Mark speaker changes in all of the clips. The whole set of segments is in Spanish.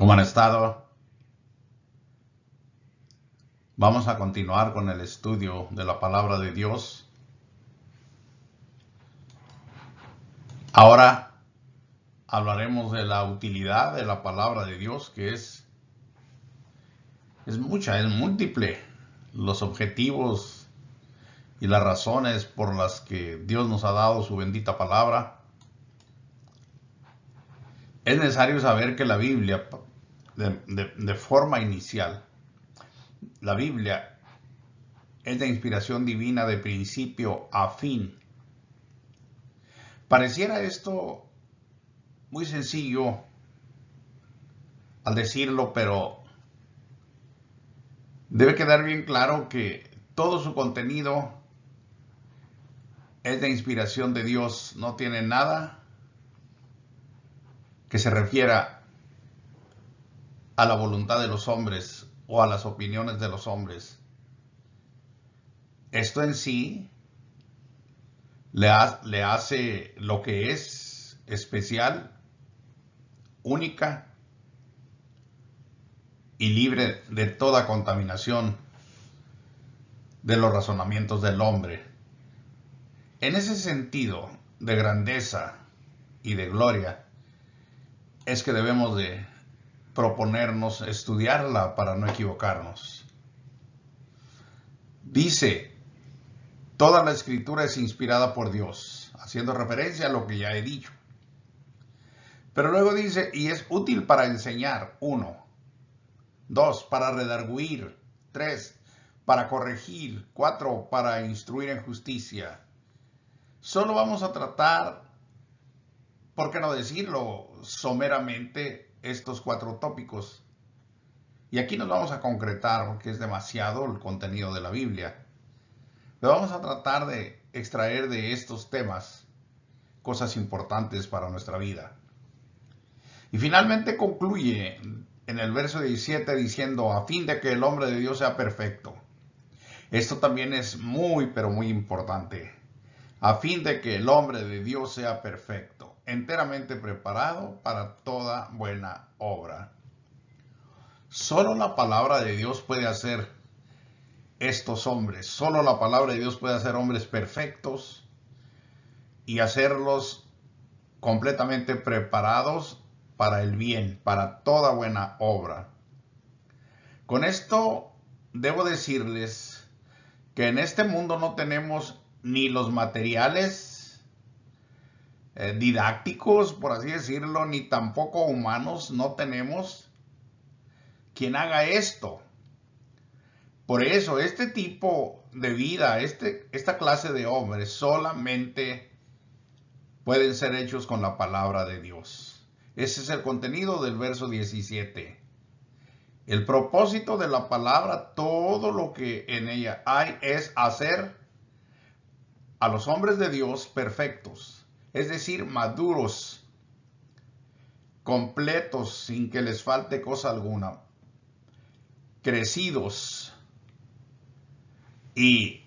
Speaker 1: ¿Cómo han estado? Vamos a continuar con el estudio de la palabra de Dios. Ahora hablaremos de la utilidad de la palabra de Dios, que es mucha, es múltiple. Los objetivos y las razones por las que Dios nos ha dado su bendita palabra. Es necesario saber que la Biblia, de forma inicial, la Biblia es de inspiración divina de principio a fin. Pareciera esto muy sencillo al decirlo, pero debe quedar bien claro que todo su contenido es de inspiración de Dios. No tiene nada que se refiera a la voluntad de los hombres o a las opiniones de los hombres. Esto en sí le hace lo que es especial, única y libre de toda contaminación de los razonamientos del hombre. En ese sentido de grandeza y de gloria es que debemos de proponernos estudiarla para no equivocarnos. Dice, toda la escritura es inspirada por Dios, haciendo referencia a lo que ya he dicho. Pero luego dice, y es útil para enseñar, 1. 2, para redarguir, 3, para corregir, 4, para instruir en justicia. Solo vamos a tratar, ¿por qué no decirlo someramente, estos 4 tópicos? Y aquí nos vamos a concretar porque es demasiado el contenido de la Biblia. Pero vamos a tratar de extraer de estos temas cosas importantes para nuestra vida. Y finalmente concluye en el verso 17 diciendo, a fin de que el hombre de Dios sea perfecto. Esto también es muy, pero muy importante. A fin de que el hombre de Dios sea perfecto, enteramente preparado para toda buena obra. Solo la palabra de Dios puede hacer estos hombres. Solo la palabra de Dios puede hacer hombres perfectos y hacerlos completamente preparados para el bien, para toda buena obra. Con esto debo decirles que en este mundo no tenemos ni los materiales didácticos, por así decirlo, ni tampoco humanos, no tenemos quien haga esto. Por eso, este tipo de vida, esta clase de hombres solamente pueden ser hechos con la palabra de Dios. Ese es el contenido del verso 17. El propósito de la palabra, todo lo que en ella hay, es hacer a los hombres de Dios perfectos, es decir, maduros, completos, sin que les falte cosa alguna, crecidos. Y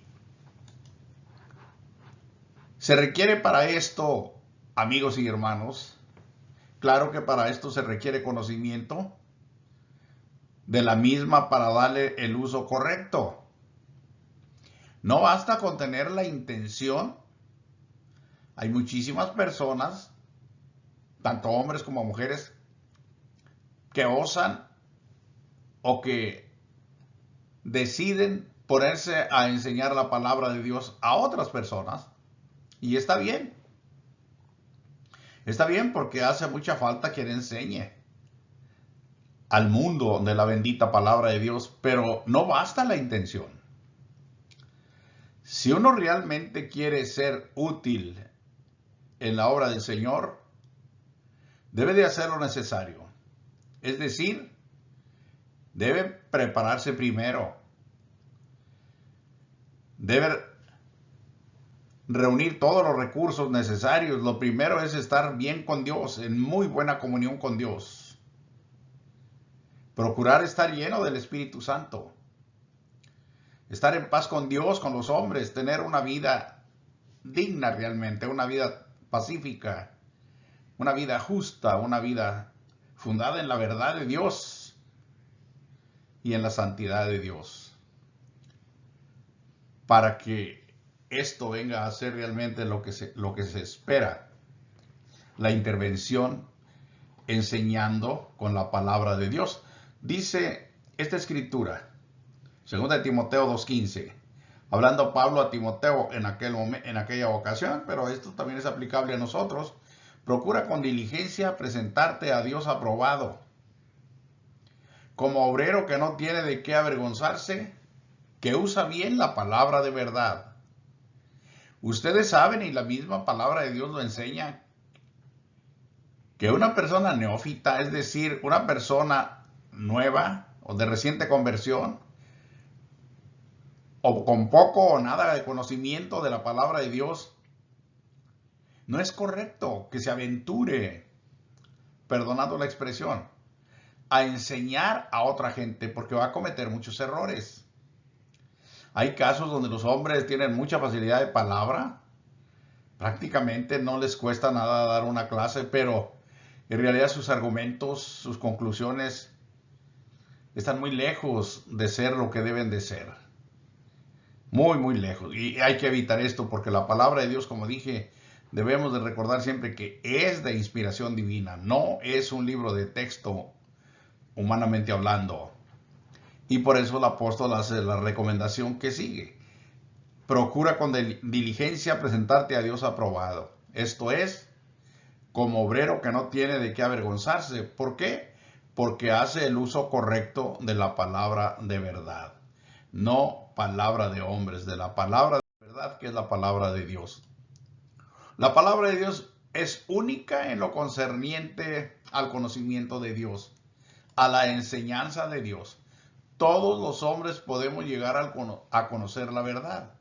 Speaker 1: se requiere para esto, amigos y hermanos, claro que para esto se requiere conocimiento de la misma para darle el uso correcto. No basta con tener la intención. Hay muchísimas personas, tanto hombres como mujeres, que osan o que deciden ponerse a enseñar la palabra de Dios a otras personas. Y está bien. Está bien porque hace mucha falta quien enseñe al mundo de la bendita palabra de Dios, pero no basta la intención. Si uno realmente quiere ser útil en la obra del Señor, debe de hacer lo necesario. Es decir, debe prepararse primero. Debe reunir todos los recursos necesarios. Lo primero es estar bien con Dios, en muy buena comunión con Dios. Procurar estar lleno del Espíritu Santo. Estar en paz con Dios, con los hombres, tener una vida digna realmente, una vida pacífica, una vida justa, una vida fundada en la verdad de Dios y en la santidad de Dios, para que esto venga a ser realmente lo que se espera, la intervención enseñando con la palabra de Dios. Dice esta escritura, 2 Timoteo 2:15, hablando Pablo a Timoteo en aquella ocasión, pero esto también es aplicable a nosotros. Procura con diligencia presentarte a Dios aprobado, como obrero que no tiene de qué avergonzarse, que usa bien la palabra de verdad. Ustedes saben, y la misma palabra de Dios lo enseña, que una persona neófita, es decir, una persona nueva o de reciente conversión, o con poco o nada de conocimiento de la palabra de Dios, no es correcto que se aventure, perdonando la expresión, a enseñar a otra gente, porque va a cometer muchos errores. Hay casos donde los hombres tienen mucha facilidad de palabra, prácticamente no les cuesta nada dar una clase, pero en realidad sus argumentos, sus conclusiones están muy lejos de ser lo que deben de ser. Muy, muy lejos. Y hay que evitar esto porque la palabra de Dios, como dije, debemos de recordar siempre que es de inspiración divina. No es un libro de texto humanamente hablando. Y por eso el apóstol hace la recomendación que sigue. Procura con diligencia presentarte a Dios aprobado. Esto es, como obrero que no tiene de qué avergonzarse. ¿Por qué? Porque hace el uso correcto de la palabra de verdad. No palabra de hombres, de la palabra de verdad, que es la palabra de Dios. La palabra de Dios es única en lo concerniente al conocimiento de Dios, a la enseñanza de Dios. Todos los hombres podemos llegar a conocer la verdad.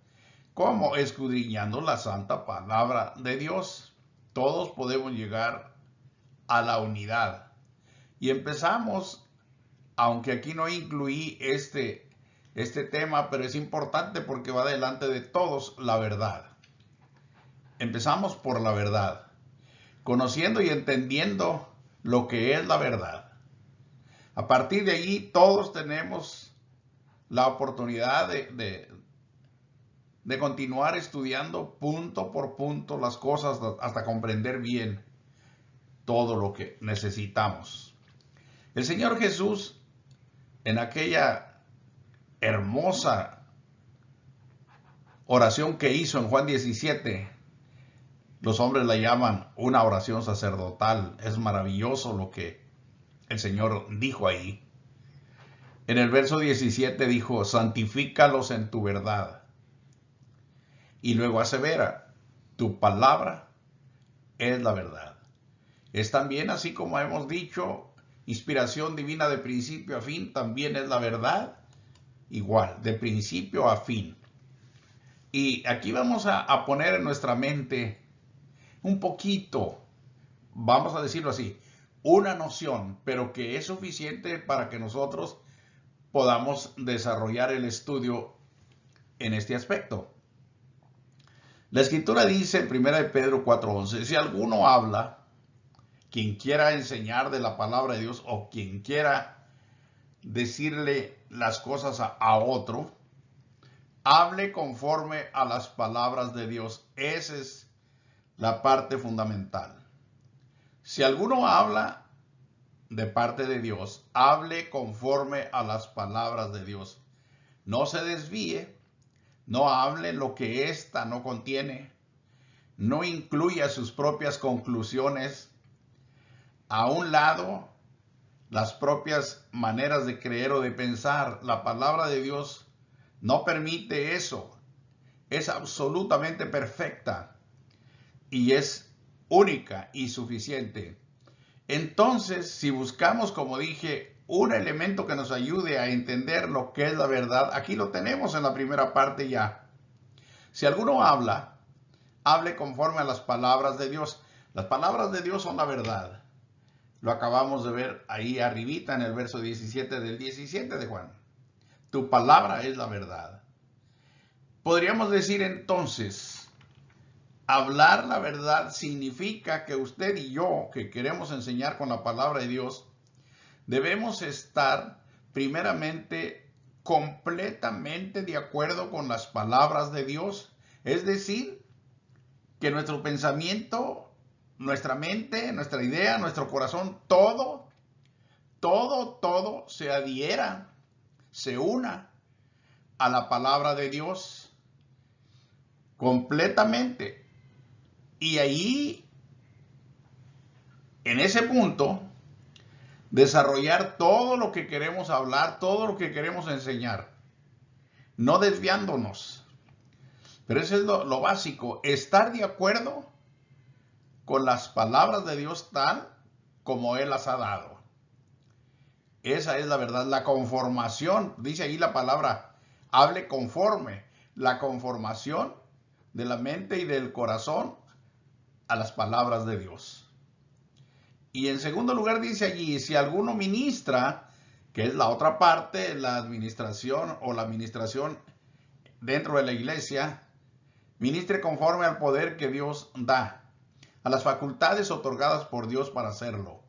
Speaker 1: ¿Cómo? Escudriñando la santa palabra de Dios. Todos podemos llegar a la unidad. Y empezamos, aunque aquí no incluí este tema, pero es importante porque va delante de todos, la verdad. Empezamos por la verdad, conociendo y entendiendo lo que es la verdad. A partir de allí, todos tenemos la oportunidad de continuar estudiando punto por punto las cosas hasta comprender bien todo lo que necesitamos. El Señor Jesús, en aquella hermosa oración que hizo en Juan 17, los hombres la llaman una oración sacerdotal. Es maravilloso lo que el Señor dijo ahí. En el verso 17 dijo, santifícalos en tu verdad. Y luego asevera, tu palabra es la verdad. Es también, así como hemos dicho, inspiración divina de principio a fin, también es la verdad, igual, de principio a fin. Y aquí vamos a poner en nuestra mente un poquito, vamos a decirlo así, una noción, pero que es suficiente para que nosotros podamos desarrollar el estudio en este aspecto. La escritura dice en 1 Pedro 4:11, si alguno habla, quien quiera enseñar de la palabra de Dios o quien quiera decirle las cosas a otro, hable conforme a las palabras de Dios. Esa es la parte fundamental. Si alguno habla de parte de Dios, hable conforme a las palabras de Dios. No se desvíe, no hable lo que ésta no contiene, no incluya sus propias conclusiones, a un lado las propias maneras de creer o de pensar. La palabra de Dios no permite eso. Es absolutamente perfecta y es única y suficiente. Entonces, si buscamos, como dije, un elemento que nos ayude a entender lo que es la verdad, aquí lo tenemos en la primera parte ya. Si alguno habla, hable conforme a las palabras de Dios. Las palabras de Dios son la verdad. Lo acabamos de ver ahí arribita en el verso 17 del 17 de Juan. Tu palabra es la verdad. Podríamos decir entonces hablar la verdad significa que usted y yo, que queremos enseñar con la palabra de Dios, debemos estar primeramente completamente de acuerdo con las palabras de Dios. Es decir, que nuestro pensamiento, nuestra mente, nuestra idea, nuestro corazón, todo se adhiera, se una a la palabra de Dios completamente. Y ahí, en ese punto, desarrollar todo lo que queremos hablar, todo lo que queremos enseñar, no desviándonos. Pero eso es lo básico, estar de acuerdo con las palabras de Dios tal como Él las ha dado. Esa es la verdad, la conformación, dice ahí la palabra, hable conforme, la conformación de la mente y del corazón a las palabras de Dios. Y en segundo lugar dice allí, si alguno ministra, que es la otra parte, la administración o la administración dentro de la iglesia, ministre conforme al poder que Dios da, a las facultades otorgadas por Dios para hacerlo.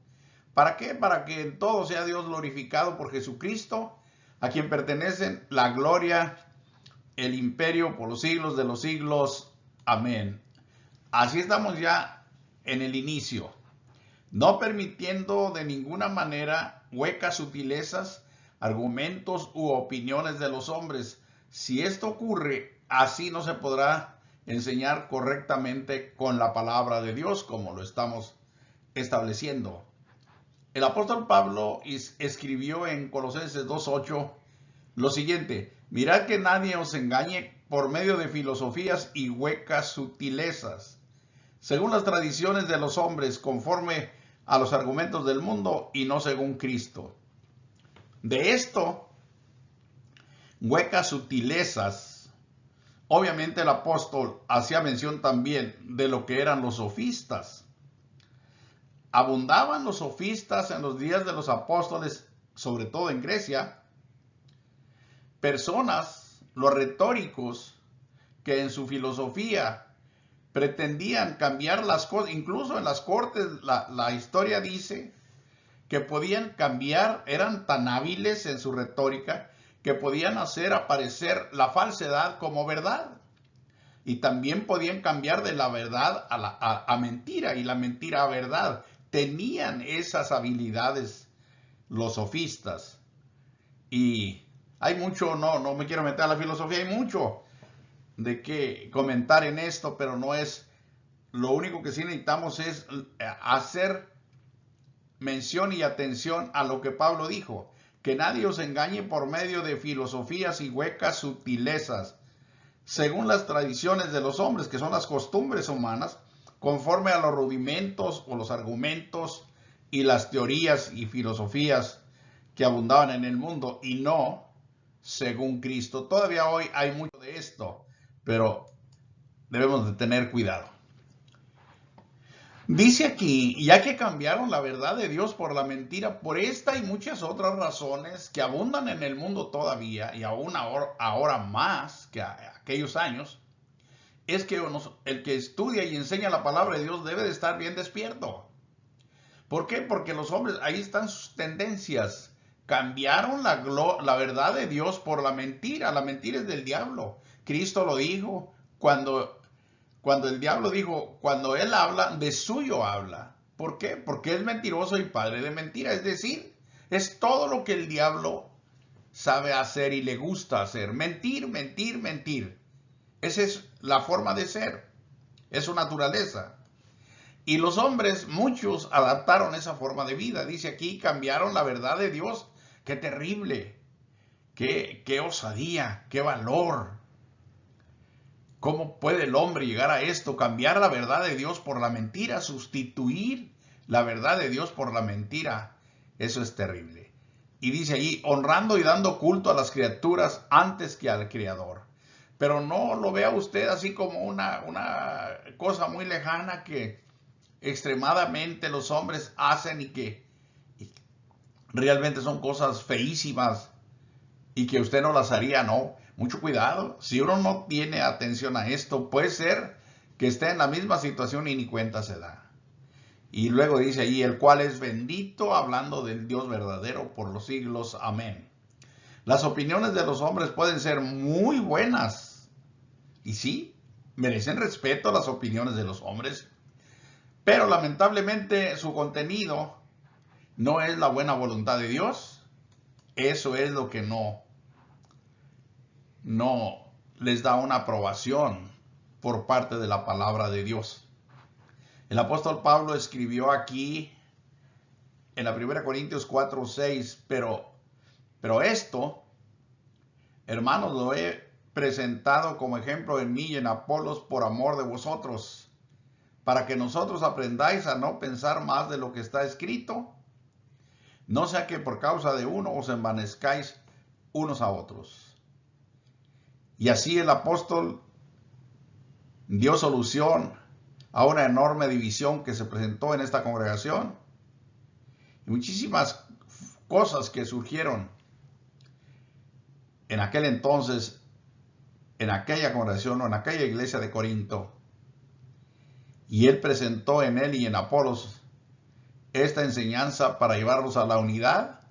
Speaker 1: ¿Para qué? Para que en todo sea Dios glorificado por Jesucristo, a quien pertenecen la gloria, el imperio por los siglos de los siglos. Amén. Así estamos ya en el inicio, no permitiendo de ninguna manera huecas sutilezas, argumentos u opiniones de los hombres. Si esto ocurre, así no se podrá enseñar correctamente con la palabra de Dios, como lo estamos estableciendo. El apóstol Pablo escribió en Colosenses 2:8 lo siguiente: mirad que nadie os engañe por medio de filosofías y huecas sutilezas, según las tradiciones de los hombres, conforme a los argumentos del mundo y no según Cristo. De esto, huecas sutilezas, obviamente el apóstol hacía mención también de lo que eran los sofistas. Abundaban los sofistas en los días de los apóstoles, sobre todo en Grecia, personas, los retóricos, que en su filosofía pretendían cambiar las cosas. Incluso en las cortes la historia dice que podían cambiar, eran tan hábiles en su retórica que podían hacer aparecer la falsedad como verdad. Y también podían cambiar de la verdad a mentira y la mentira a verdad. Tenían esas habilidades los sofistas. Y hay mucho, no me quiero meter a la filosofía, hay mucho de qué comentar en esto, pero no es, lo único que sí necesitamos es hacer mención y atención a lo que Pablo dijo, que nadie os engañe por medio de filosofías y huecas sutilezas, según las tradiciones de los hombres, que son las costumbres humanas, conforme a los rudimentos o los argumentos y las teorías y filosofías que abundaban en el mundo, y no según Cristo. Todavía hoy hay mucho de esto, pero debemos de tener cuidado. Dice aquí, ya que cambiaron la verdad de Dios por la mentira, por esta y muchas otras razones que abundan en el mundo todavía, y aún ahora más que aquellos años, es que el que estudia y enseña la palabra de Dios debe de estar bien despierto. ¿Por qué? Porque los hombres, ahí están sus tendencias. Cambiaron la verdad de Dios por la mentira. La mentira es del diablo. Cristo lo dijo cuando el diablo dijo, cuando él habla, de suyo habla. ¿Por qué? Porque es mentiroso y padre de mentira. Es decir, es todo lo que el diablo sabe hacer y le gusta hacer. Mentir, mentir, mentir. Esa es la forma de ser. Es su naturaleza. Y los hombres, muchos, adaptaron esa forma de vida. Dice aquí, cambiaron la verdad de Dios. ¡Qué terrible! ¡Qué osadía! ¡Qué valor! ¿Cómo puede el hombre llegar a esto? Cambiar la verdad de Dios por la mentira, sustituir la verdad de Dios por la mentira. Eso es terrible. Y dice allí, honrando y dando culto a las criaturas antes que al Creador. Pero no lo vea usted así como una cosa muy lejana que extremadamente los hombres hacen y que realmente son cosas feísimas y que usted no las haría. No, mucho cuidado. Si uno no tiene atención a esto, puede ser que esté en la misma situación y ni cuenta se da. Y luego dice ahí, el cual es bendito, hablando del Dios verdadero por los siglos. Amén. Las opiniones de los hombres pueden ser muy buenas. Y sí, merecen respeto las opiniones de los hombres. Pero lamentablemente su contenido no es la buena voluntad de Dios. Eso es lo que no les da una aprobación por parte de la palabra de Dios. El apóstol Pablo escribió aquí en la 1 Corintios 4:6, pero esto, hermanos, lo he presentado como ejemplo en mí y en Apolos por amor de vosotros, para que nosotros aprendáis a no pensar más de lo que está escrito, no sea que por causa de uno os envanezcáis unos a otros. Y así el apóstol dio solución a una enorme división que se presentó en esta congregación y muchísimas cosas que surgieron en aquel entonces, en aquella congregación o en aquella iglesia de Corinto. Y él presentó en él y en Apolos esta enseñanza para llevarlos a la unidad,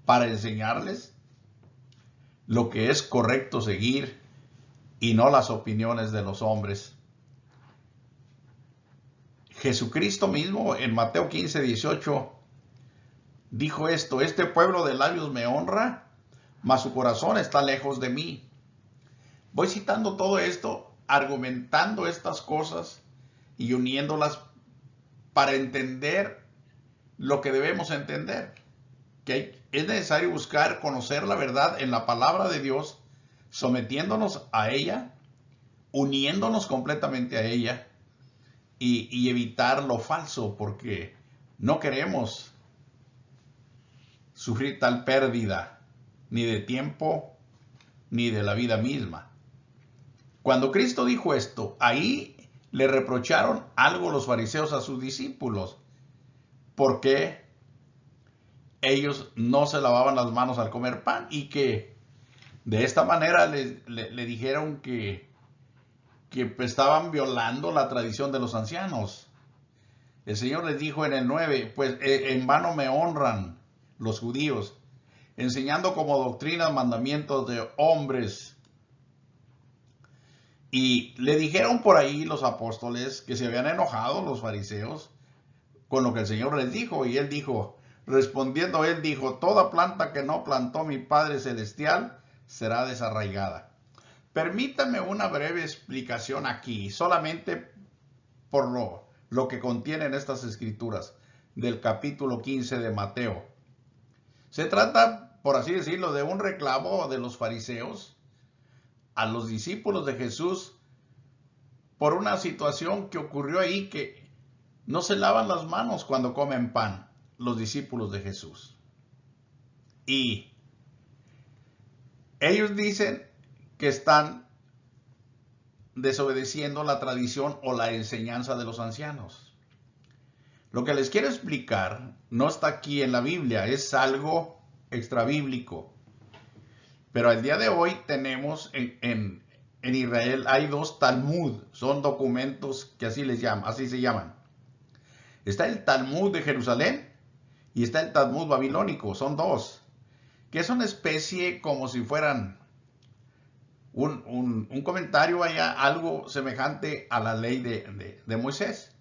Speaker 1: para enseñarles lo que es correcto seguir y no las opiniones de los hombres. Jesucristo mismo en Mateo 15:18 dijo esto: este pueblo de labios me honra, mas su corazón está lejos de mí. Voy citando todo esto, argumentando estas cosas y uniéndolas para entender lo que debemos entender. Que es necesario buscar conocer la verdad en la palabra de Dios, sometiéndonos a ella, uniéndonos completamente a ella y evitar lo falso, porque no queremos sufrir tal pérdida, ni de tiempo, ni de la vida misma. Cuando Cristo dijo esto, ahí le reprocharon algo los fariseos a sus discípulos, porque ellos no se lavaban las manos al comer pan y que de esta manera le dijeron que estaban violando la tradición de los ancianos. El Señor les dijo en el 9, pues en vano me honran los judíos, enseñando como doctrina mandamientos de hombres. Y le dijeron por ahí los apóstoles que se habían enojado los fariseos con lo que el Señor les dijo. Y él dijo, respondiendo él dijo, toda planta que no plantó mi Padre Celestial será desarraigada. Permítame una breve explicación aquí, solamente por lo que contienen estas escrituras del capítulo 15 de Mateo. Se trata, por así decirlo, de un reclamo de los fariseos a los discípulos de Jesús por una situación que ocurrió ahí, que no se lavan las manos cuando comen pan los discípulos de Jesús. Y ellos dicen que están desobedeciendo la tradición o la enseñanza de los ancianos. Lo que les quiero explicar no está aquí en la Biblia, es algo extrabíblico. Pero al día de hoy tenemos en Israel hay dos Talmud, son documentos que así se llaman. Está el Talmud de Jerusalén y está el Talmud babilónico, son dos, que es una especie como si fueran un comentario, vaya, algo semejante a la ley de Moisés.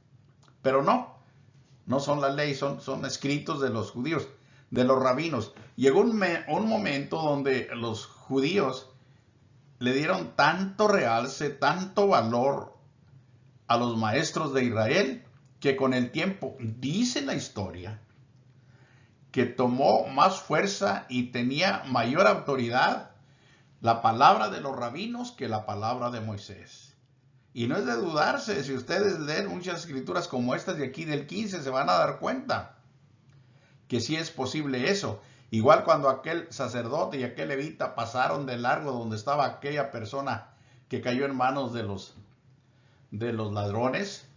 Speaker 1: Pero no son la ley, son escritos de los judíos, de los rabinos. Llegó un momento donde los judíos le dieron tanto realce, tanto valor a los maestros de Israel, que con el tiempo, dice la historia, que tomó más fuerza y tenía mayor autoridad la palabra de los rabinos que la palabra de Moisés. Y no es de dudarse, si ustedes leen muchas escrituras como estas de aquí del 15, se van a dar cuenta que sí es posible eso. Igual cuando aquel sacerdote y aquel levita pasaron de largo donde estaba aquella persona que cayó en manos de los ladrones,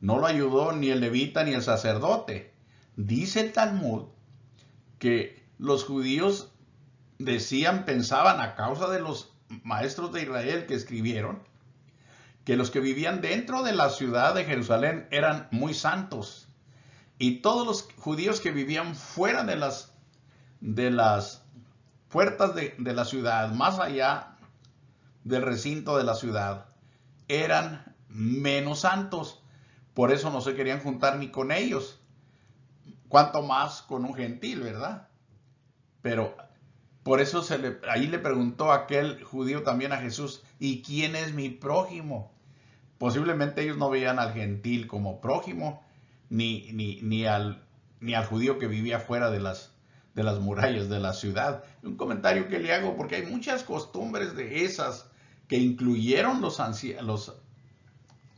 Speaker 1: no lo ayudó ni el levita ni el sacerdote. Dice el Talmud que los judíos pensaban a causa de los maestros de Israel que escribieron, que los que vivían dentro de la ciudad de Jerusalén eran muy santos. Y todos los judíos que vivían fuera de las puertas de la ciudad, más allá del recinto de la ciudad, eran menos santos. Por eso no se querían juntar ni con ellos, cuanto más con un gentil, ¿verdad? Pero por eso ahí le preguntó aquel judío también a Jesús, ¿y quién es mi prójimo? Posiblemente ellos no veían al gentil como prójimo, ni al judío que vivía fuera de las murallas de la ciudad. Un comentario que le hago, porque hay muchas costumbres de esas que incluyeron los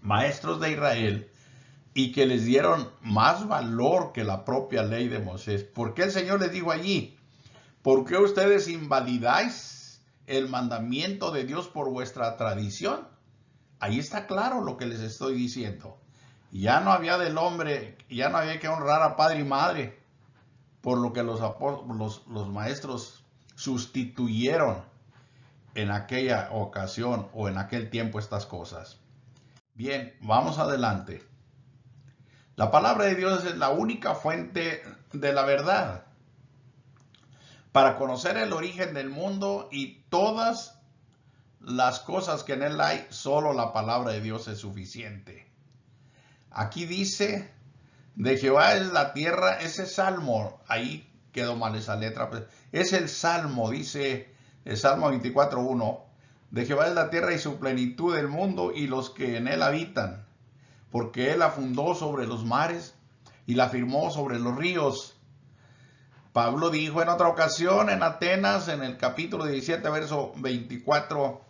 Speaker 1: maestros de Israel y que les dieron más valor que la propia ley de Moisés. ¿Por qué el Señor les dijo allí? ¿Por qué ustedes invalidáis el mandamiento de Dios por vuestra tradición? Ahí está claro lo que les estoy diciendo. Ya no había del hombre, ya no había que honrar a padre y madre, por lo que los maestros sustituyeron en aquella ocasión o en aquel tiempo estas cosas. Bien, vamos adelante. La palabra de Dios es la única fuente de la verdad. Para conocer el origen del mundo y todas las cosas que en él hay, solo la palabra de Dios es suficiente. Aquí dice, de Jehová es la tierra, ese salmo, ahí quedó mal esa letra, es el salmo, dice el Salmo 24:1, de Jehová es la tierra y su plenitud del mundo y los que en él habitan, porque él la fundó sobre los mares y la firmó sobre los ríos. Pablo dijo en otra ocasión en Atenas, en el capítulo 17, verso 24,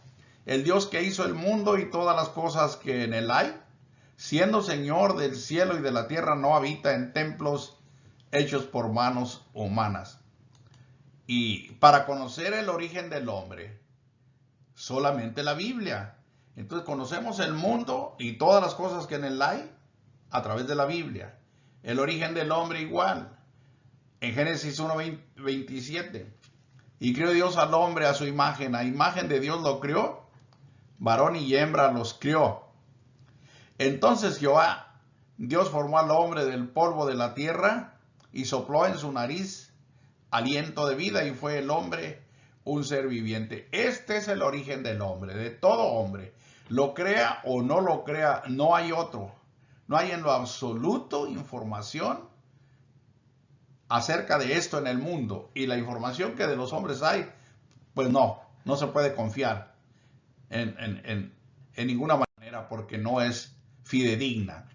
Speaker 1: el Dios que hizo el mundo y todas las cosas que en él hay, siendo Señor del cielo y de la tierra, no habita en templos hechos por manos humanas. Y para conocer el origen del hombre, solamente la Biblia. Entonces conocemos el mundo y todas las cosas que en él hay a través de la Biblia. El origen del hombre igual. En Génesis 1:27. Y creó Dios al hombre a su imagen. A imagen de Dios lo crió. Varón y hembra los crió. Entonces Jehová, Dios formó al hombre del polvo de la tierra y sopló en su nariz aliento de vida y fue el hombre un ser viviente. Este es el origen del hombre, de todo hombre. Lo crea o no lo crea, no hay otro. No hay en lo absoluto información acerca de esto en el mundo. Y la información que de los hombres hay, pues no se puede confiar en ninguna manera porque no es fidedigna.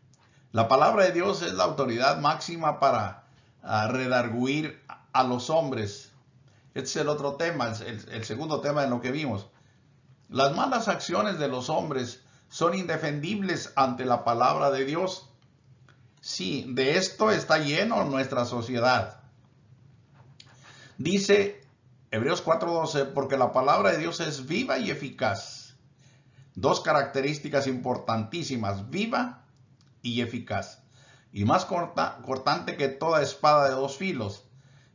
Speaker 1: La palabra de Dios es la autoridad máxima para redarguir a los hombres. Este es el otro tema, el segundo tema en lo que vimos. Las malas acciones de los hombres son indefendibles ante la palabra de Dios. Sí, de esto está lleno nuestra sociedad. Dice Hebreos 4:12, porque la palabra de Dios es viva y eficaz. Dos características importantísimas, viva y eficaz. Y más cortante que toda espada de dos filos.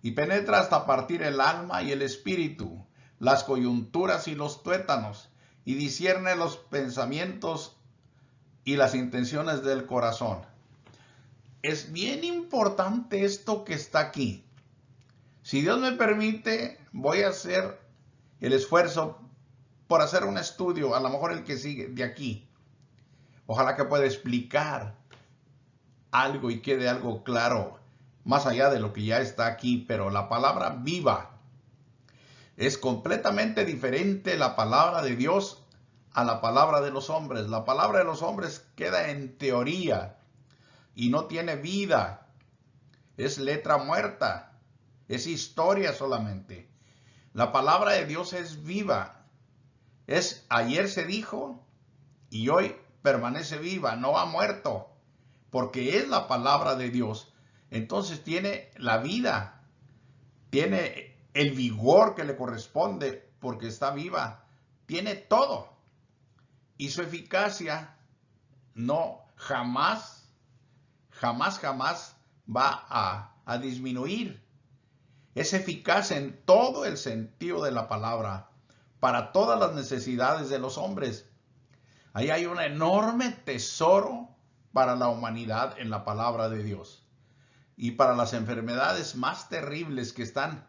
Speaker 1: Y penetra hasta partir el alma y el espíritu, las coyunturas y los tuétanos, y discierne los pensamientos y las intenciones del corazón. Es bien importante esto que está aquí. Si Dios me permite, voy a hacer el esfuerzo por hacer un estudio, a lo mejor el que sigue de aquí. Ojalá que pueda explicar algo y quede algo claro, más allá de lo que ya está aquí, pero la palabra viva es completamente diferente la palabra de Dios a la palabra de los hombres. La palabra de los hombres queda en teoría y no tiene vida. Es letra muerta, es historia solamente. La palabra de Dios es viva. Es ayer se dijo y hoy permanece viva, no ha muerto, porque es la palabra de Dios. Entonces tiene la vida, tiene el vigor que le corresponde porque está viva, tiene todo. Y su eficacia no jamás va a disminuir. Es eficaz en todo el sentido de la palabra, para todas las necesidades de los hombres. Ahí hay un enorme tesoro para la humanidad en la palabra de Dios. Y para las enfermedades más terribles que están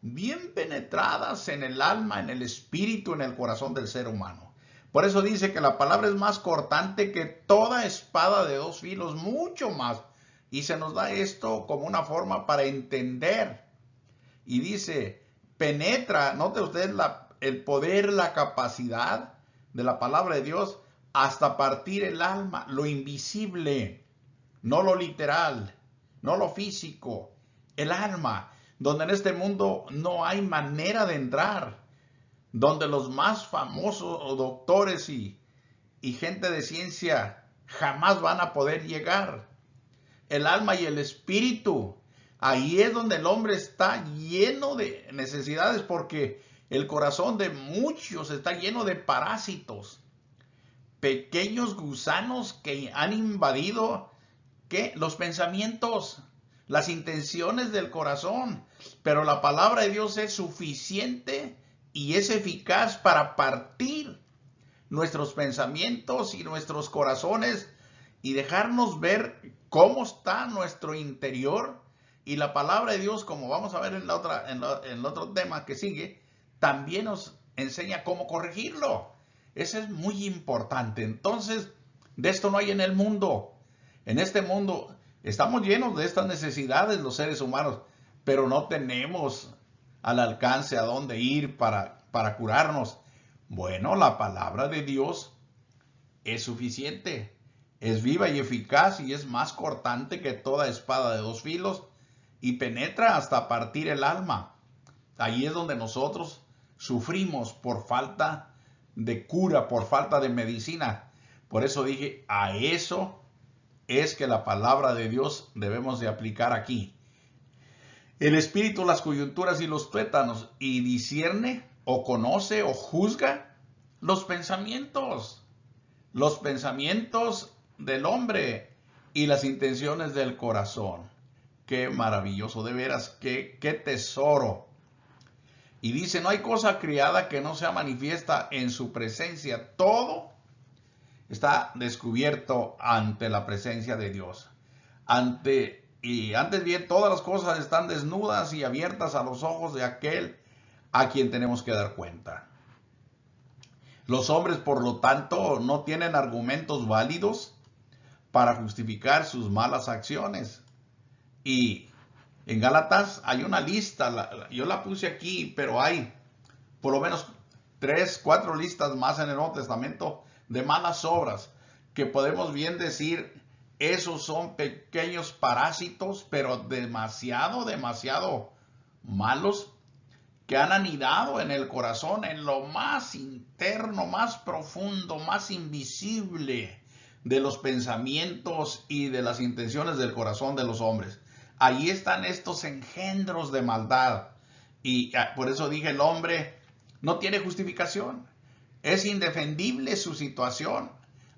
Speaker 1: bien penetradas en el alma, en el espíritu, en el corazón del ser humano. Por eso dice que la palabra es más cortante que toda espada de dos filos, mucho más. Y se nos da esto como una forma para entender. Y dice, penetra, note usted el poder, la capacidad de la palabra de Dios hasta partir el alma, lo invisible, no lo literal, no lo físico, el alma, donde en este mundo no hay manera de entrar, donde los más famosos doctores y gente de ciencia jamás van a poder llegar. El alma y el espíritu, ahí es donde el hombre está lleno de necesidades, porque el corazón de muchos está lleno de parásitos, pequeños gusanos que han invadido los pensamientos, las intenciones del corazón. Pero la palabra de Dios es suficiente y es eficaz para partir nuestros pensamientos y nuestros corazones y dejarnos ver cómo está nuestro interior. Y la palabra de Dios, como vamos a ver en el otro tema que sigue, también nos enseña cómo corregirlo. Eso es muy importante. Entonces, de esto no hay en el mundo. En este mundo estamos llenos de estas necesidades los seres humanos, pero no tenemos al alcance a dónde ir para curarnos. Bueno, la palabra de Dios es suficiente, es viva y eficaz y es más cortante que toda espada de dos filos y penetra hasta partir el alma. Ahí es donde nosotros sufrimos por falta de cura, por falta de medicina. Por eso dije, a eso es que la palabra de Dios debemos de aplicar aquí. El espíritu, las coyunturas y los tuétanos, y discierne o conoce o juzga los pensamientos del hombre y las intenciones del corazón. Qué maravilloso, de veras, qué tesoro. Y dice, no hay cosa criada que no sea manifiesta en su presencia. Todo está descubierto ante la presencia de Dios. Antes bien, todas las cosas están desnudas y abiertas a los ojos de aquel a quien tenemos que dar cuenta. Los hombres, por lo tanto, no tienen argumentos válidos para justificar sus malas acciones. Y en Gálatas hay una lista, yo la puse aquí, pero hay por lo menos 3, 4 listas más en el Nuevo Testamento de malas obras, que podemos bien decir, esos son pequeños parásitos, pero demasiado malos, que han anidado en el corazón, en lo más interno, más profundo, más invisible de los pensamientos y de las intenciones del corazón de los hombres. Ahí están estos engendros de maldad. Y por eso dije, el hombre no tiene justificación. Es indefendible su situación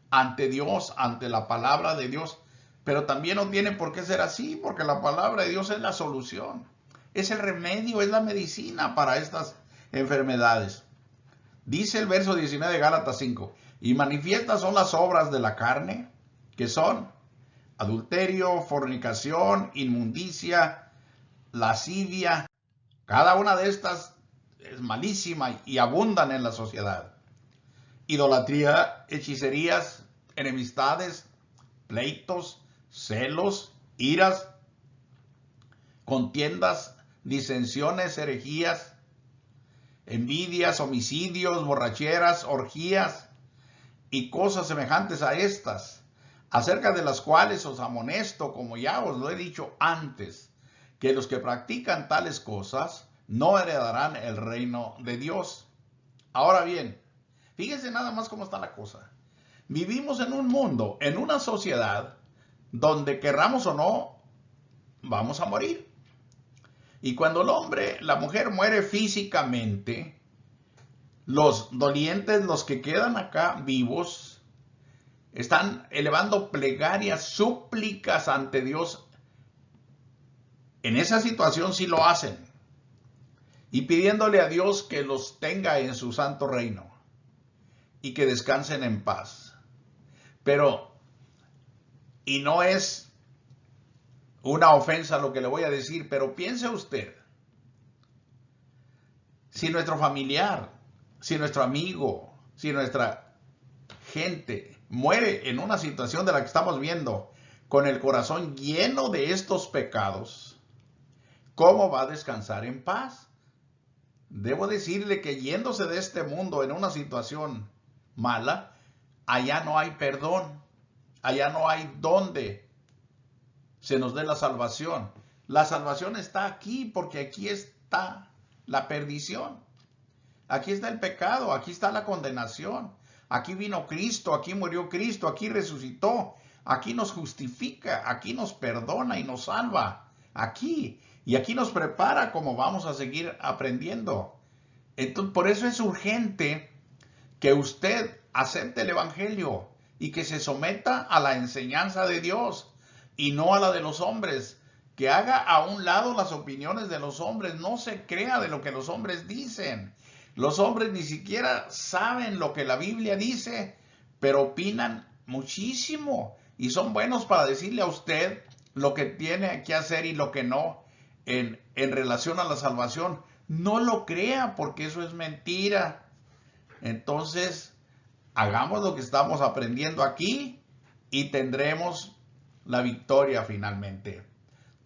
Speaker 1: ante Dios, ante la palabra de Dios. Pero también no tiene por qué ser así, porque la palabra de Dios es la solución. Es el remedio, es la medicina para estas enfermedades. Dice el verso 19 de Gálatas 5, y manifiestas son las obras de la carne, que son adulterio, fornicación, inmundicia, lascivia. Cada una de estas es malísima y abundan en la sociedad. Idolatría, hechicerías, enemistades, pleitos, celos, iras, contiendas, disensiones, herejías, envidias, homicidios, borracheras, orgías y cosas semejantes a estas, acerca de las cuales os amonesto, como ya os lo he dicho antes, que los que practican tales cosas no heredarán el reino de Dios. Ahora bien, fíjense nada más cómo está la cosa. Vivimos en un mundo, en una sociedad, donde querramos o no, vamos a morir. Y cuando el hombre, la mujer muere físicamente, los dolientes, los que quedan acá vivos, están elevando plegarias, súplicas ante Dios. En esa situación sí lo hacen. Y pidiéndole a Dios que los tenga en su santo reino y que descansen en paz. Pero, y no es una ofensa lo que le voy a decir, pero piense usted, si nuestro familiar, si nuestro amigo, si nuestra gente muere en una situación de la que estamos viendo, con el corazón lleno de estos pecados, ¿cómo va a descansar en paz? Debo decirle que yéndose de este mundo en una situación mala, allá no hay perdón, allá no hay donde se nos dé la salvación. La salvación está aquí porque aquí está la perdición. Aquí está el pecado, aquí está la condenación. Aquí vino Cristo, aquí murió Cristo, aquí resucitó, aquí nos justifica, aquí nos perdona y nos salva. Aquí. Y aquí nos prepara como vamos a seguir aprendiendo. Entonces, por eso es urgente que usted acepte el Evangelio y que se someta a la enseñanza de Dios y no a la de los hombres. Que haga a un lado las opiniones de los hombres, no se crea de lo que los hombres dicen. Los hombres ni siquiera saben lo que la Biblia dice, pero opinan muchísimo y son buenos para decirle a usted lo que tiene que hacer y lo que no en relación a la salvación. No lo crea porque eso es mentira. Entonces, hagamos lo que estamos aprendiendo aquí y tendremos la victoria finalmente.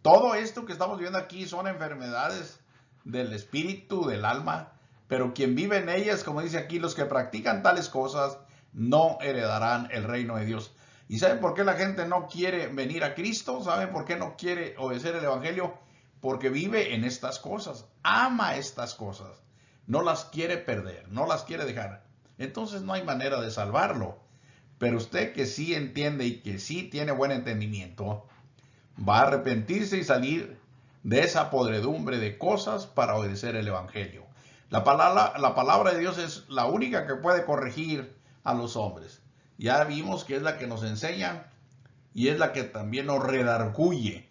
Speaker 1: Todo esto que estamos viendo aquí son enfermedades del espíritu, del alma, pero quien vive en ellas, como dice aquí, los que practican tales cosas no heredarán el reino de Dios. ¿Y saben por qué la gente no quiere venir a Cristo? ¿Saben por qué no quiere obedecer el Evangelio? Porque vive en estas cosas, ama estas cosas, no las quiere perder, no las quiere dejar. Entonces no hay manera de salvarlo. Pero usted que sí entiende y que sí tiene buen entendimiento, va a arrepentirse y salir de esa podredumbre de cosas para obedecer el Evangelio. La palabra de Dios es la única que puede corregir a los hombres. Ya vimos que es la que nos enseña y es la que también nos redarguye.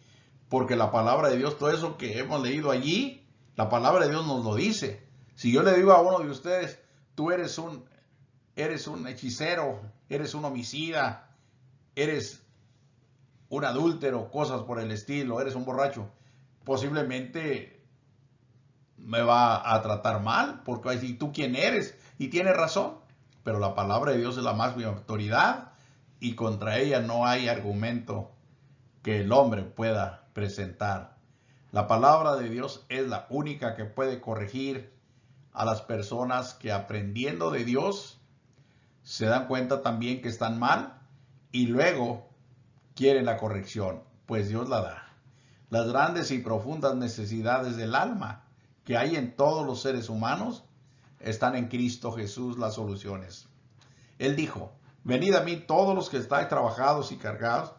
Speaker 1: Porque la palabra de Dios, todo eso que hemos leído allí, la palabra de Dios nos lo dice. Si yo le digo a uno de ustedes, tú eres un hechicero, eres un homicida, eres un adúltero, cosas por el estilo, eres un borracho, posiblemente me va a tratar mal, porque va a decir, ¿tú quién eres? Y tiene razón, pero la palabra de Dios es la máxima autoridad y contra ella no hay argumento que el hombre pueda presentar. La palabra de Dios es la única que puede corregir a las personas que aprendiendo de Dios se dan cuenta también que están mal y luego quieren la corrección, pues Dios la da. Las grandes y profundas necesidades del alma que hay en todos los seres humanos están en Cristo Jesús las soluciones. Él dijo, venid a mí todos los que estáis trabajados y cargados,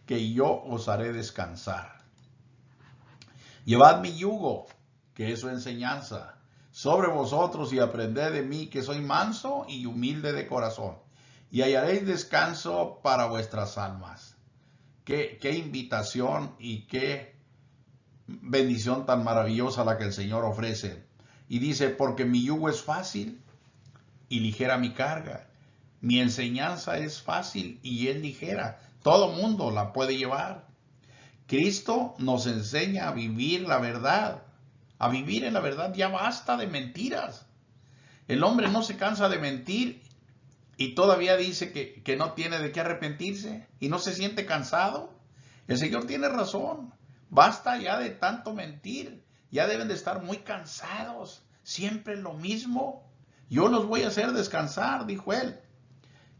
Speaker 1: que yo os haré descansar. Llevad mi yugo, que es su enseñanza, sobre vosotros y aprended de mí, que soy manso y humilde de corazón, y hallaréis descanso para vuestras almas. Qué invitación y qué bendición tan maravillosa la que el Señor ofrece. Y dice, porque mi yugo es fácil y ligera mi carga. Mi enseñanza es fácil y es ligera. Todo mundo la puede llevar. Cristo nos enseña a vivir la verdad. A vivir en la verdad. Ya basta de mentiras. El hombre no se cansa de mentir y todavía dice que no tiene de qué arrepentirse y no se siente cansado. El Señor tiene razón. Basta ya de tanto mentir. Ya deben de estar muy cansados. Siempre lo mismo. Yo los voy a hacer descansar, dijo él.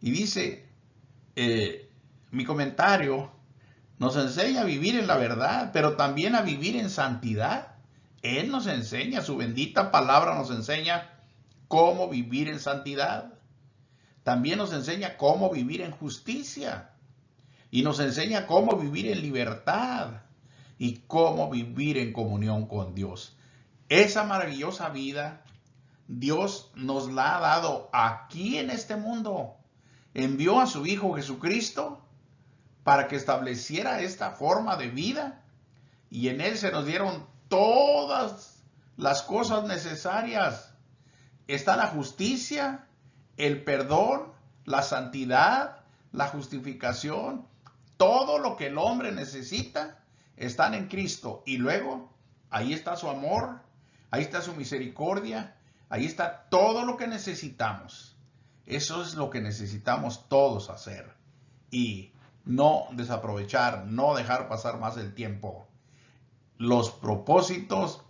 Speaker 1: Y dice, mi comentario nos enseña a vivir en la verdad, pero también a vivir en santidad. Él nos enseña, su bendita palabra nos enseña cómo vivir en santidad. También nos enseña cómo vivir en justicia. Y nos enseña cómo vivir en libertad y cómo vivir en comunión con Dios. Esa maravillosa vida Dios nos la ha dado aquí en este mundo. Envió a su Hijo Jesucristo para que estableciera esta forma de vida y en Él se nos dieron todas las cosas necesarias. Está la justicia, el perdón, la santidad, la justificación, todo lo que el hombre necesita están en Cristo. Y luego, ahí está su amor, ahí está su misericordia, ahí está todo lo que necesitamos. Eso es lo que necesitamos todos hacer. Y no desaprovechar, no dejar pasar más el tiempo. Los propósitos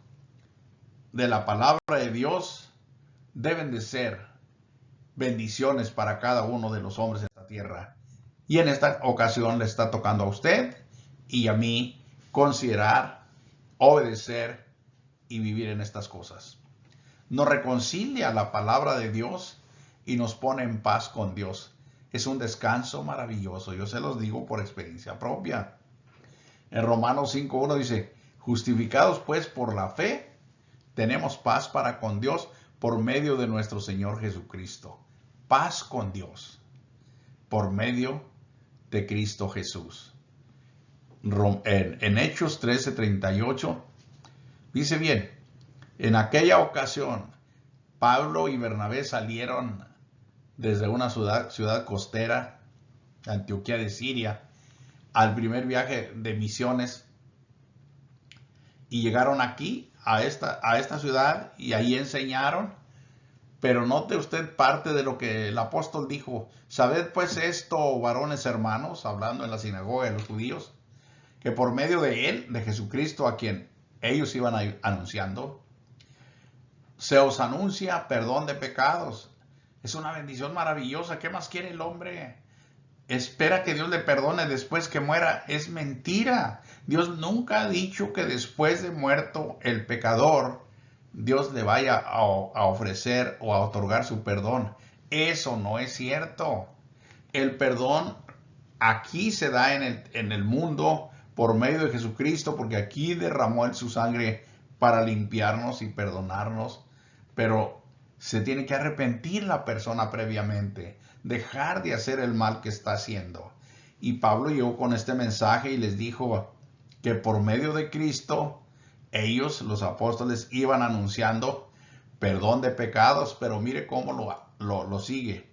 Speaker 1: de la palabra de Dios deben de ser bendiciones para cada uno de los hombres de esta tierra. Y en esta ocasión le está tocando a usted y a mí considerar, obedecer y vivir en estas cosas. Nos reconcilia la palabra de Dios y nos pone en paz con Dios. Es un descanso maravilloso. Yo se los digo por experiencia propia. En Romanos 5:1 dice, justificados pues por la fe, tenemos paz para con Dios por medio de nuestro Señor Jesucristo. Paz con Dios por medio de Cristo Jesús. En Hechos 13:38 dice bien, en aquella ocasión Pablo y Bernabé salieron desde una ciudad costera, Antioquía de Siria, al primer viaje de misiones y llegaron aquí a esta ciudad y ahí enseñaron. Pero note usted parte de lo que el apóstol dijo. Sabed pues esto, varones hermanos, hablando en la sinagoga de los judíos, que por medio de él, de Jesucristo, a quien ellos iban anunciando, se os anuncia perdón de pecados. Es una bendición maravillosa. ¿Qué más quiere el hombre? Espera que Dios le perdone después que muera. Es mentira. Dios nunca ha dicho que después de muerto el pecador, Dios le vaya a ofrecer o a otorgar su perdón. Eso no es cierto. El perdón aquí se da en el mundo por medio de Jesucristo, porque aquí derramó Él su sangre para limpiarnos y perdonarnos. Pero se tiene que arrepentir la persona previamente, dejar de hacer el mal que está haciendo. Y Pablo llegó con este mensaje y les dijo que por medio de Cristo, ellos, los apóstoles, iban anunciando perdón de pecados, pero mire cómo lo sigue.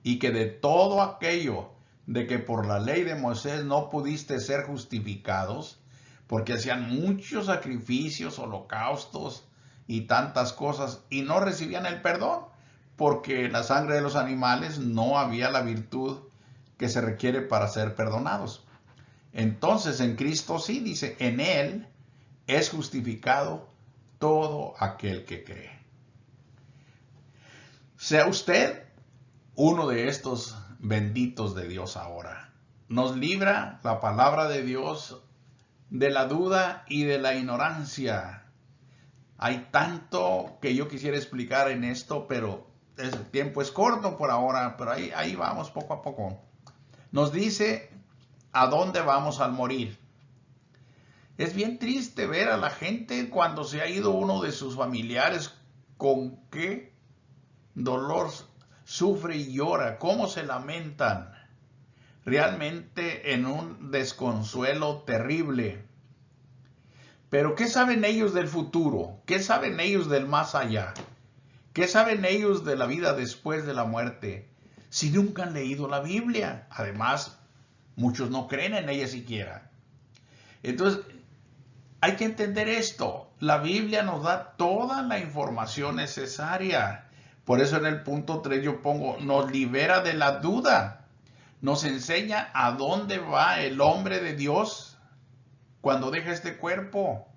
Speaker 1: Y que de todo aquello de que por la ley de Moisés no pudiste ser justificados, porque hacían muchos sacrificios, holocaustos y tantas cosas, y no recibían el perdón, porque la sangre de los animales no había la virtud que se requiere para ser perdonados. Entonces en Cristo sí, dice, en Él es justificado todo aquel que cree. Sea usted uno de estos benditos de Dios ahora. Nos libra la palabra de Dios de la duda y de la ignorancia. Hay tanto que yo quisiera explicar en esto, pero el tiempo es corto por ahora, pero ahí vamos poco a poco. Nos dice a dónde vamos al morir. Es bien triste ver a la gente cuando se ha ido uno de sus familiares, con qué dolor sufre y llora, cómo se lamentan, realmente en un desconsuelo terrible. Pero ¿qué saben ellos del futuro? ¿Qué saben ellos del más allá? ¿Qué saben ellos de la vida después de la muerte? Si nunca han leído la Biblia. Además, muchos no creen en ella siquiera. Entonces, hay que entender esto. La Biblia nos da toda la información necesaria. Por eso en el punto 3 yo pongo, nos libera de la duda. Nos enseña a dónde va el hombre de Dios cuando deja este cuerpo.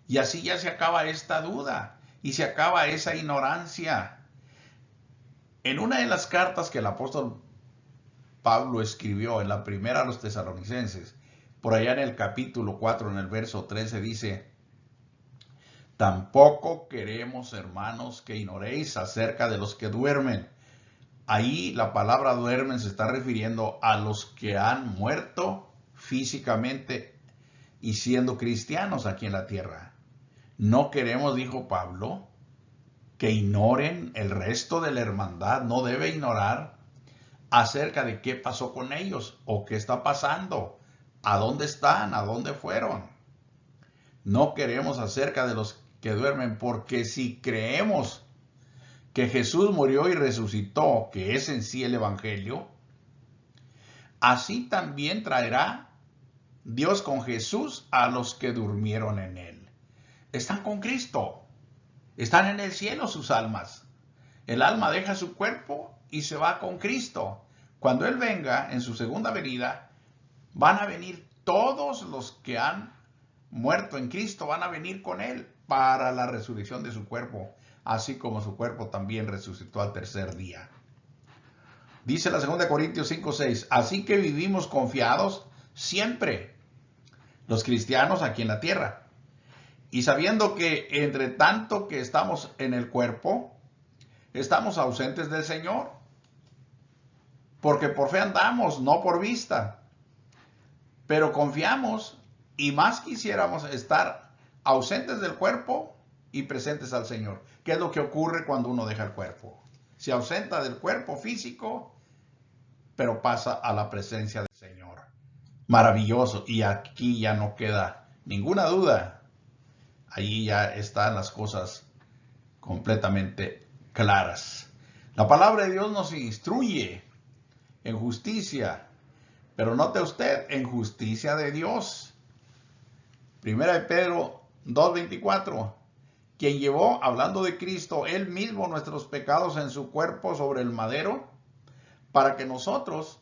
Speaker 1: Y así ya se acaba esta duda y se acaba esa ignorancia. En una de las cartas que el apóstol Pablo escribió, en la primera a los tesalonicenses, por allá en el capítulo 4, en el verso 13, dice: tampoco queremos, hermanos, que ignoréis acerca de los que duermen. Ahí la palabra duermen se está refiriendo a los que han muerto físicamente y siendo cristianos aquí en la tierra. No queremos, dijo Pablo, que ignoren el resto de la hermandad. No debe ignorar acerca de qué pasó con ellos o qué está pasando, a dónde están, a dónde fueron. No queremos acerca de los que duermen, porque si creemos que Jesús murió y resucitó, que es en sí el Evangelio, así también traerá Dios con Jesús a los que durmieron en él. Están con Cristo. Están en el cielo sus almas. El alma deja su cuerpo y se va con Cristo. Cuando Él venga en su segunda venida, van a venir todos los que han muerto en Cristo, van a venir con Él para la resurrección de su cuerpo, así como su cuerpo también resucitó al tercer día. Dice la 2 Corintios 5:6, así que vivimos confiados siempre, los cristianos aquí en la tierra, y sabiendo que entre tanto que estamos en el cuerpo, estamos ausentes del Señor, porque por fe andamos, no por vista, pero confiamos y más quisiéramos estar ausentes del cuerpo y presentes al Señor. ¿Qué es lo que ocurre cuando uno deja el cuerpo? Se ausenta del cuerpo físico, pero pasa a la presencia del Señor. Maravilloso. Y aquí ya no queda ninguna duda. Allí ya están las cosas completamente claras. La palabra de Dios nos instruye en justicia, pero note usted, en justicia de Dios. Primera de Pedro 2:24, quien llevó, hablando de Cristo, él mismo nuestros pecados en su cuerpo sobre el madero, para que nosotros,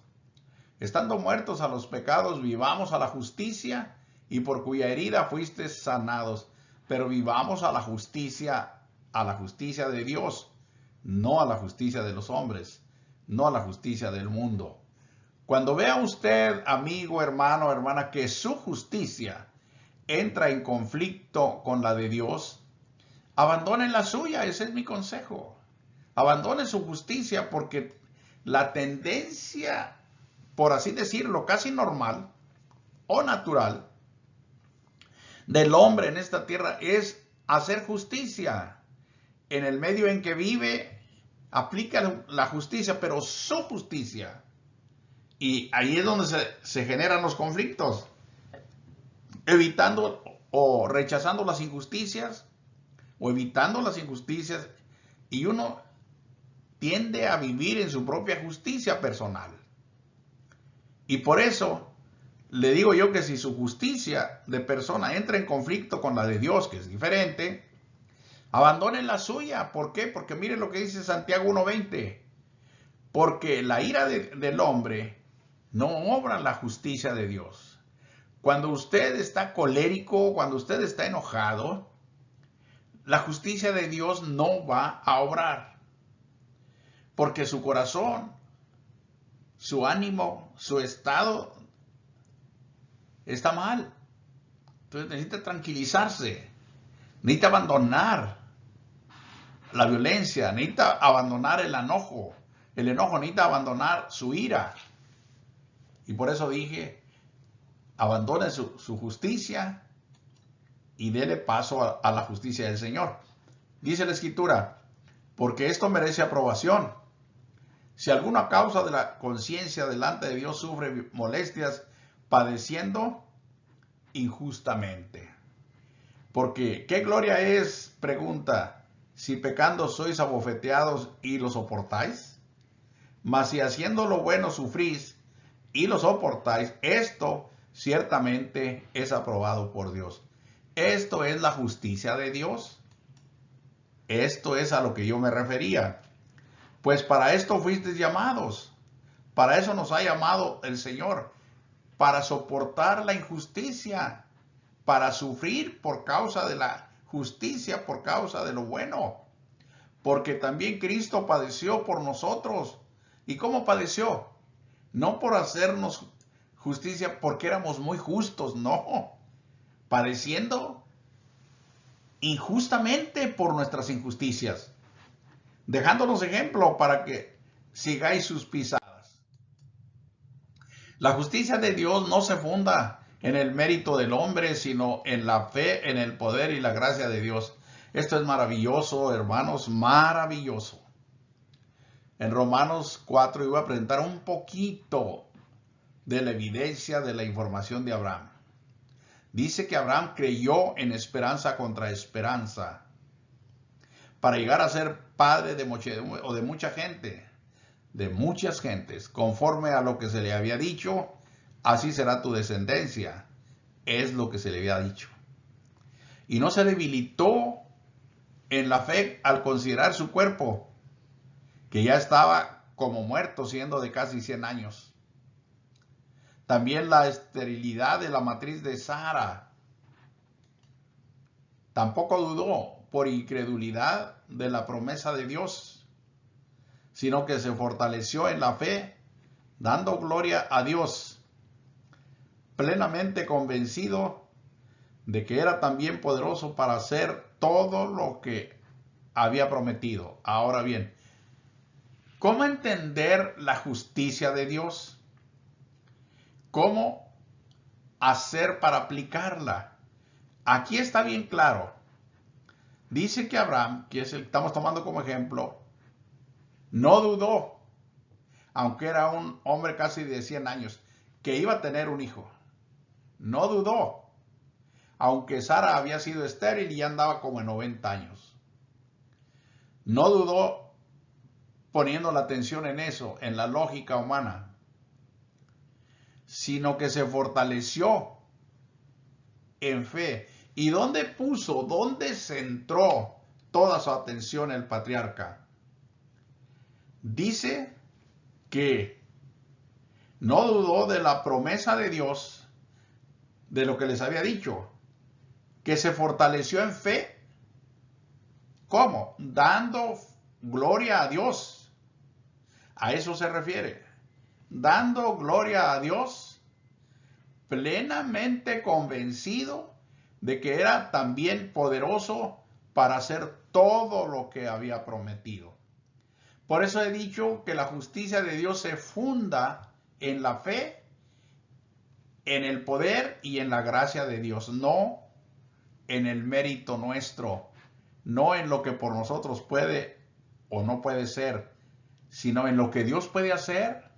Speaker 1: estando muertos a los pecados, vivamos a la justicia, y por cuya herida fuisteis sanados. Pero vivamos a la justicia de Dios, no a la justicia de los hombres, no a la justicia del mundo. Cuando vea usted, amigo, hermano, hermana, que su justicia entra en conflicto con la de Dios, abandone la suya. Ese es mi consejo. Abandone su justicia, porque la tendencia, por así decirlo, casi normal o natural del hombre en esta tierra es hacer justicia. En el medio en que vive, aplica la justicia, pero su justicia. Y ahí es donde se generan los conflictos, evitando o rechazando las injusticias, o evitando las injusticias, y uno tiende a vivir en su propia justicia personal. Y por eso le digo yo que si su justicia de persona entra en conflicto con la de Dios, que es diferente, abandone la suya. ¿Por qué? Porque mire lo que dice Santiago 1:20. Porque la ira del hombre no obra la justicia de Dios. Cuando usted está colérico, cuando usted está enojado, la justicia de Dios no va a obrar. Porque su corazón, su ánimo, su estado está mal. Entonces necesita tranquilizarse, necesita abandonar la violencia, necesita abandonar el enojo, necesita abandonar su ira. Y por eso dije, abandone su justicia y dele paso a la justicia del Señor. Dice la Escritura, porque esto merece aprobación. Si alguna causa de la conciencia delante de Dios sufre molestias, padeciendo injustamente. Porque, ¿qué gloria es? Pregunta, si pecando sois abofeteados y lo soportáis. Mas si haciendo lo bueno sufrís y lo soportáis, esto ciertamente es aprobado por Dios. Esto es la justicia de Dios. Esto es a lo que yo me refería. Pues para esto fuisteis llamados. Para eso nos ha llamado el Señor. Para soportar la injusticia. Para sufrir por causa de la justicia, por causa de lo bueno. Porque también Cristo padeció por nosotros. ¿Y cómo padeció? No por hacernos justicia porque éramos muy justos, no. Padeciendo injustamente por nuestras injusticias. Dejándonos ejemplo para que sigáis sus pisadas. La justicia de Dios no se funda en el mérito del hombre, sino en la fe, en el poder y la gracia de Dios. Esto es maravilloso, hermanos, maravilloso. En Romanos 4 iba a presentar un poquito de la evidencia de la información de Abraham. Dice que Abraham creyó en esperanza contra esperanza para llegar a ser padre de mucha gente. de muchas gentes, conforme a lo que se le había dicho, así será tu descendencia. Es lo que se le había dicho. Y no se debilitó en la fe al considerar su cuerpo, que ya estaba como muerto, siendo de casi 100 años. También la esterilidad de la matriz de Sara. Tampoco dudó por incredulidad de la promesa de Dios, sino que se fortaleció en la fe, dando gloria a Dios, plenamente convencido de que era también poderoso para hacer todo lo que había prometido. Ahora bien, ¿cómo entender la justicia de Dios? ¿Cómo hacer para aplicarla? Aquí está bien claro. Dice que Abraham, que es el que estamos tomando como ejemplo, no dudó, aunque era un hombre casi de 100 años, que iba a tener un hijo. No dudó, aunque Sara había sido estéril y ya andaba como en 90 años. No dudó poniendo la atención en eso, en la lógica humana, sino que se fortaleció en fe. ¿Y dónde centró toda su atención el patriarca? Dice que no dudó de la promesa de Dios, de lo que les había dicho, que se fortaleció en fe. ¿Cómo? Dando gloria a Dios. A eso se refiere. Dando gloria a Dios, plenamente convencido de que era también poderoso para hacer todo lo que había prometido. Por eso he dicho que la justicia de Dios se funda en la fe, en el poder y en la gracia de Dios, no en el mérito nuestro, no en lo que por nosotros puede o no puede ser, sino en lo que Dios puede hacer,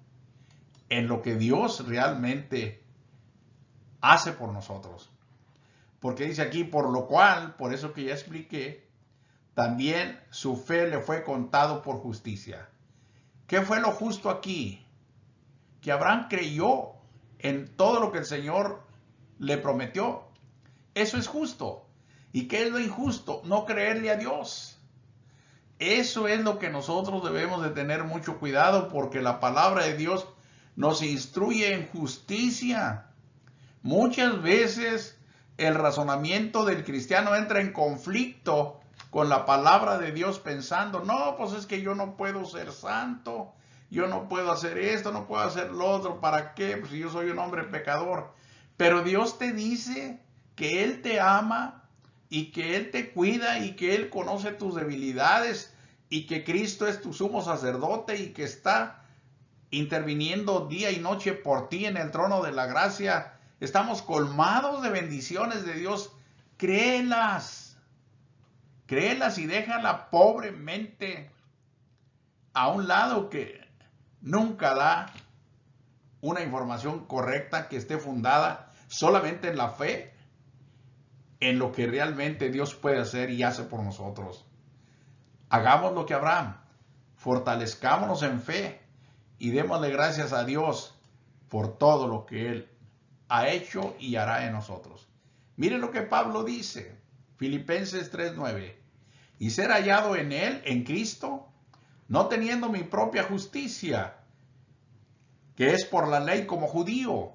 Speaker 1: en lo que Dios realmente hace por nosotros. Porque dice aquí, por lo cual, por eso que ya expliqué, también su fe le fue contado por justicia. ¿Qué fue lo justo aquí? Que Abraham creyó en todo lo que el Señor le prometió. Eso es justo. ¿Y qué es lo injusto? No creerle a Dios. Eso es lo que nosotros debemos de tener mucho cuidado, porque la palabra de Dios nos instruye en justicia. Muchas veces el razonamiento del cristiano entra en conflicto con la palabra de Dios pensando, no, pues es que yo no puedo ser santo, yo no puedo hacer esto, no puedo hacer lo otro, ¿para qué? Pues si yo soy un hombre pecador. Pero Dios te dice que Él te ama y que Él te cuida y que Él conoce tus debilidades y que Cristo es tu sumo sacerdote y que está interviniendo día y noche por ti en el trono de la gracia. Estamos colmados de bendiciones de Dios. Créelas. Créelas y déjala pobremente a un lado, que nunca da una información correcta que esté fundada solamente en la fe, en lo que realmente Dios puede hacer y hace por nosotros. Hagamos lo que Abraham, fortalezcámonos en fe y démosle gracias a Dios por todo lo que Él ha hecho y hará en nosotros. Mire lo que Pablo dice, Filipenses 3:9, y ser hallado en Él, en Cristo, no teniendo mi propia justicia, que es por la ley como judío,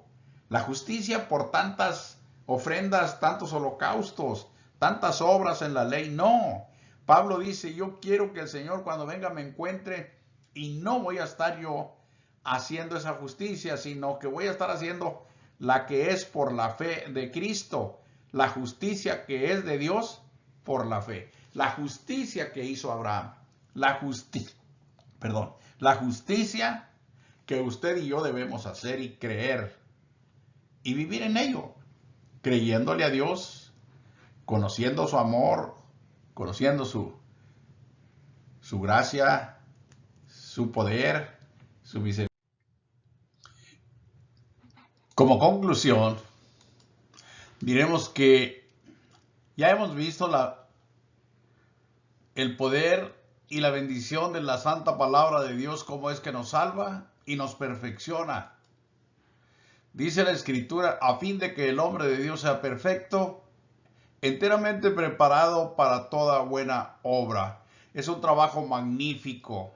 Speaker 1: la justicia por tantas ofrendas, tantos holocaustos, tantas obras en la ley, no. Pablo dice, yo quiero que el Señor cuando venga me encuentre y no voy a estar yo haciendo esa justicia, sino que voy a estar haciendo la que es por la fe de Cristo, la justicia que es de Dios por la fe, la justicia que hizo Abraham, la justicia que usted y yo debemos hacer y creer y vivir en ello, creyéndole a Dios, conociendo su amor, conociendo su gracia, su poder, su misericordia. Como conclusión, diremos que ya hemos visto el poder y la bendición de la santa palabra de Dios, cómo es que nos salva y nos perfecciona. Dice la Escritura, a fin de que el hombre de Dios sea perfecto, enteramente preparado para toda buena obra. Es un trabajo magnífico,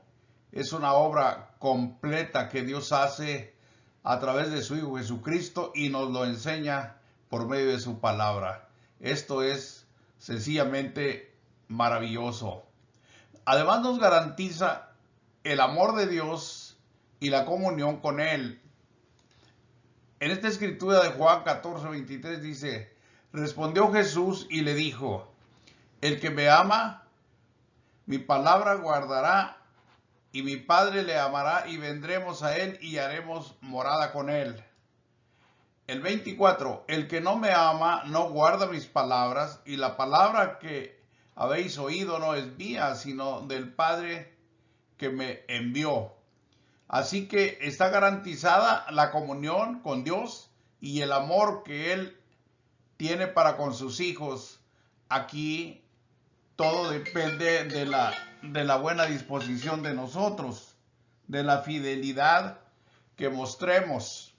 Speaker 1: es una obra completa que Dios hace a través de su Hijo Jesucristo y nos lo enseña por medio de su palabra. Esto es sencillamente maravilloso. Además nos garantiza el amor de Dios y la comunión con Él. En esta escritura de Juan 14:23 dice, respondió Jesús y le dijo, el que me ama, mi palabra guardará, y mi Padre le amará, y vendremos a él y haremos morada con él. El 24, el que no me ama no guarda mis palabras, y la palabra que habéis oído no es mía, sino del Padre que me envió. Así que está garantizada la comunión con Dios y el amor que Él tiene para con sus hijos. Aquí todo depende de la buena disposición de nosotros, de la fidelidad que mostremos.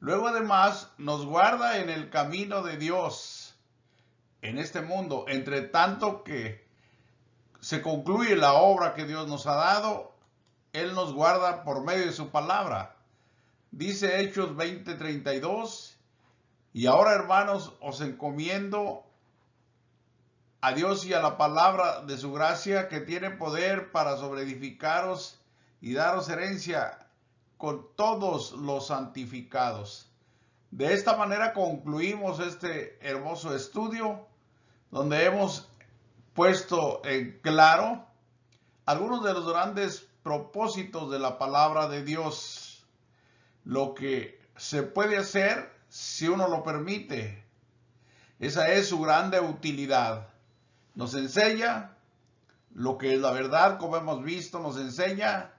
Speaker 1: Luego además nos guarda en el camino de Dios en este mundo, entre tanto que se concluye la obra que Dios nos ha dado. Él nos guarda por medio de su palabra. Dice Hechos 20:32, y ahora hermanos os encomiendo a Dios y a la palabra de su gracia que tiene poder para sobreedificaros y daros herencia con todos los santificados. De esta manera concluimos este hermoso estudio donde hemos puesto en claro algunos de los grandes propósitos de la palabra de Dios, lo que se puede hacer si uno lo permite. Esa es su grande utilidad. Nos enseña lo que es la verdad, como hemos visto, nos enseña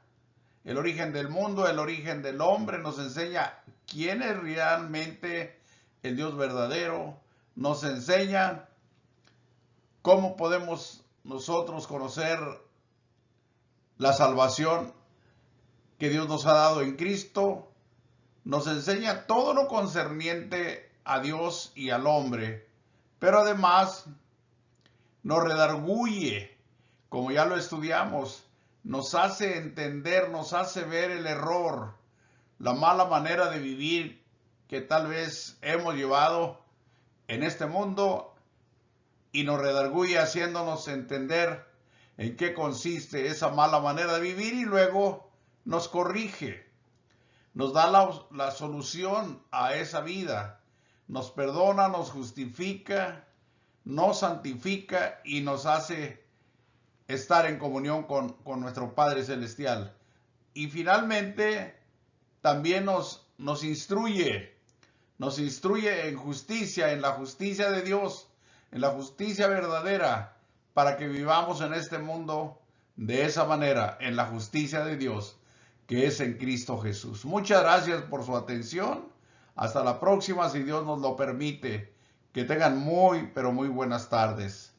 Speaker 1: el origen del mundo, el origen del hombre, nos enseña quién es realmente el Dios verdadero, nos enseña cómo podemos nosotros conocer la salvación que Dios nos ha dado en Cristo, nos enseña todo lo concerniente a Dios y al hombre, pero además nos redarguye, como ya lo estudiamos, nos hace entender, nos hace ver el error, la mala manera de vivir que tal vez hemos llevado en este mundo y nos redarguye haciéndonos entender en qué consiste esa mala manera de vivir y luego nos corrige, nos da la solución a esa vida, nos perdona, nos justifica, nos santifica y nos hace estar en comunión con nuestro Padre Celestial. Y finalmente también nos instruye en justicia, en la justicia de Dios, en la justicia verdadera, para que vivamos en este mundo de esa manera, en la justicia de Dios, que es en Cristo Jesús. Muchas gracias por su atención. Hasta la próxima, si Dios nos lo permite. Que tengan muy, pero muy buenas tardes.